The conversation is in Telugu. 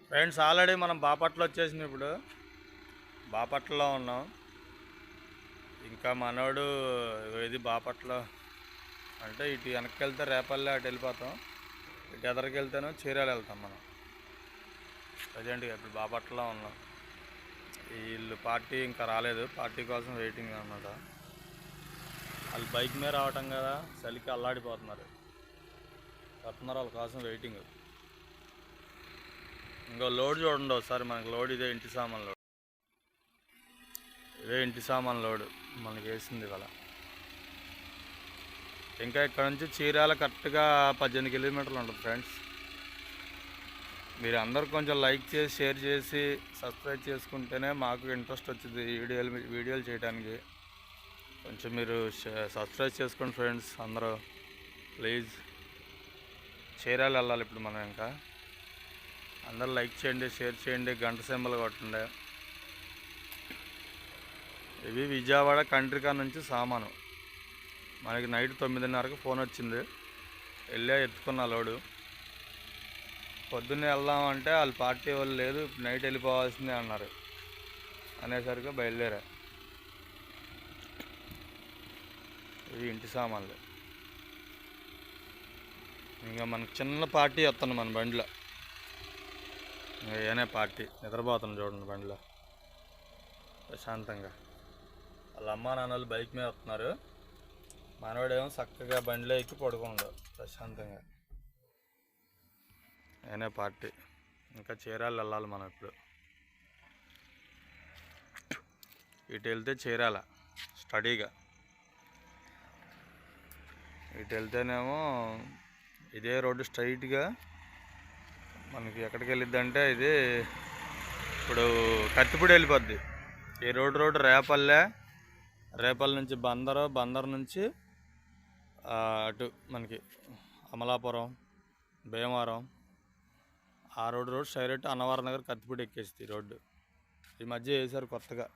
ఫ్రెండ్స్ ఆల్రెడీ మనం బాపట్ల వచ్చేసిన ఇప్పుడు బాపట్లలో ఉన్నాం. ఇంకా మనోడు ఇది బాపట్ల అంటే ఇటు వెనక్కి వెళ్తే రేపల్లె అటు వెళ్ళిపోతాం, ఇటు ఎదరికి వెళ్తేనో చీరాలు వెళ్తాం. మనం ప్రజెంట్గా ఇప్పుడు బాపట్లలో ఉన్నాం. వీళ్ళు పార్టీ ఇంకా రాలేదు, పార్టీ కోసం వెయిటింగ్ అన్నమాట. వాళ్ళు బైక్ మీద రావటం కదా, చలికి అల్లాడిపోతున్నారు, వస్తున్నారు, వాళ్ళ కోసం వెయిటింగ్. ఇంకో లోడ్ చూడండి ఒకసారి, మనకి లోడ్ ఇదే ఇంటి సామాన్ లోడ్, ఇదే ఇంటి సామాన్ లోడ్ మనకి వేసింది ఇవాళ. ఇంకా ఇక్కడ నుంచి చీరాల కరెక్ట్గా 18 కిలోమీటర్లు ఉంటుంది ఫ్రెండ్స్. మీరు అందరు కొంచెం లైక్ చేసి షేర్ చేసి సబ్స్క్రైబ్ చేసుకుంటేనే మాకు ఇంట్రెస్ట్ వచ్చింది వీడియోలు చేయడానికి. కొంచెం మీరు సబ్స్క్రైబ్ చేసుకోండి ఫ్రెండ్స్ అందరూ ప్లీజ్. చీరాలు వెళ్ళాలి ఇప్పుడు మనం. ఇంకా అందరూ లైక్ చేయండి, షేర్ చేయండి, గంట సింబల్ కొట్టండి. ఇవి విజయవాడ కంట్రికా నుంచి సామాను. మనకి నైట్ 9:30కి ఫోన్ వచ్చింది, వెళ్ళా ఎత్తుకున్న లోడు. పొద్దున్నే వెళ్దామంటే వాళ్ళు పార్టీ వాళ్ళు లేదు, నైట్ వెళ్ళిపోవాల్సిందే అన్నారు. అనేసరికి బయలుదేరా. ఇవి ఇంటి సామాన్లు. ఇంకా మనకు చిన్న పార్టీ వస్తుంది మన బండిలో. ఏనే పార్టీ నిద్రపోతున్నాం చూడండి బండిలో ప్రశాంతంగా. వాళ్ళ అమ్మా నాన్నలు బైక్ మీద వస్తున్నారు, మనవాడేమో చక్కగా బండిలో ఎక్కి పడుకుండు ప్రశాంతంగా. ఏనే పార్టీ. ఇంకా చీరాలు వెళ్ళాలి మనం ఇప్పుడు. ఇటు వెళ్తే చీరాల స్టడీగా, ఇటు వెళ్తేనేమో ఇదే రోడ్డు స్ట్రైట్గా మనకి ఎక్కడికి వెళ్ళిద్ది అంటే ఇది ఇప్పుడు కత్తిపూడి వెళ్ళిపోద్ది. ఈ రోడ్డు రేపల్లె, రేపల్లె నుంచి బందర్ నుంచి అటు మనకి అమలాపురం, భీమవరం, ఆ రోడ్డు స్ట్రైట్ అన్నవరం దగ్గర కత్తిపూడి ఎక్కేస్తుంది ఈ రోడ్డు. ఈ మధ్య వేసారు కొత్తగా.